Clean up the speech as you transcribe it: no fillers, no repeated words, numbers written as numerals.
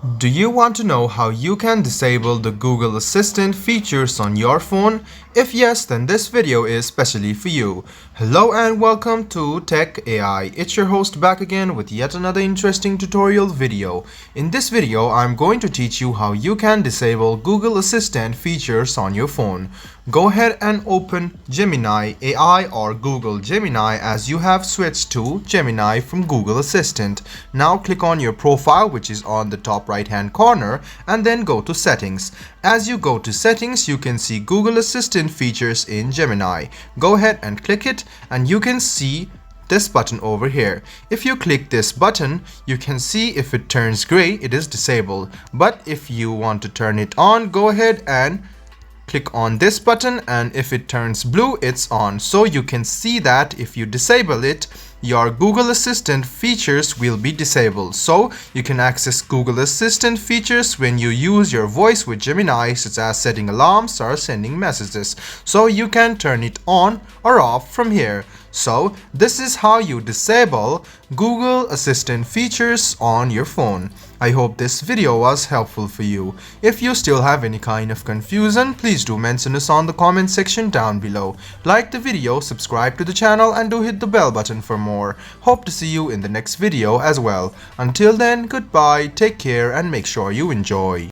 Do you want to know how you can disable the Google Assistant features on your phone? If yes, then this video is specially for you. Hello and welcome to Tech AI. It's your host back again with yet another interesting tutorial video. In this video, I'm going to teach you how you can disable Google Assistant features on your phone. Go ahead and open Gemini AI or Google Gemini as you have switched to Gemini from Google Assistant. Now click on your profile, which is on the top right hand corner, and then go to settings. As you go to settings, you can see Google Assistant features in Gemini. Go ahead and click it and you can see this button over here. If you click this button, you can see if it turns gray, it is disabled. But if you want to turn it on, go ahead and click on this button, and if it turns blue, it's on. So you can see that if you disable it, your Google Assistant features will be disabled. So you can access Google Assistant features when you use your voice with Gemini, such as setting alarms or sending messages. So you can turn it on or off from here. So this is how you disable Google Assistant features on your phone. I hope this video was helpful for you. If you still have any kind of confusion, please do mention us on the comment section down below. Like the video, subscribe to the channel, and do hit the bell button for more. Hope to see you in the next video as well. Until then, goodbye, take care, and make sure you enjoy.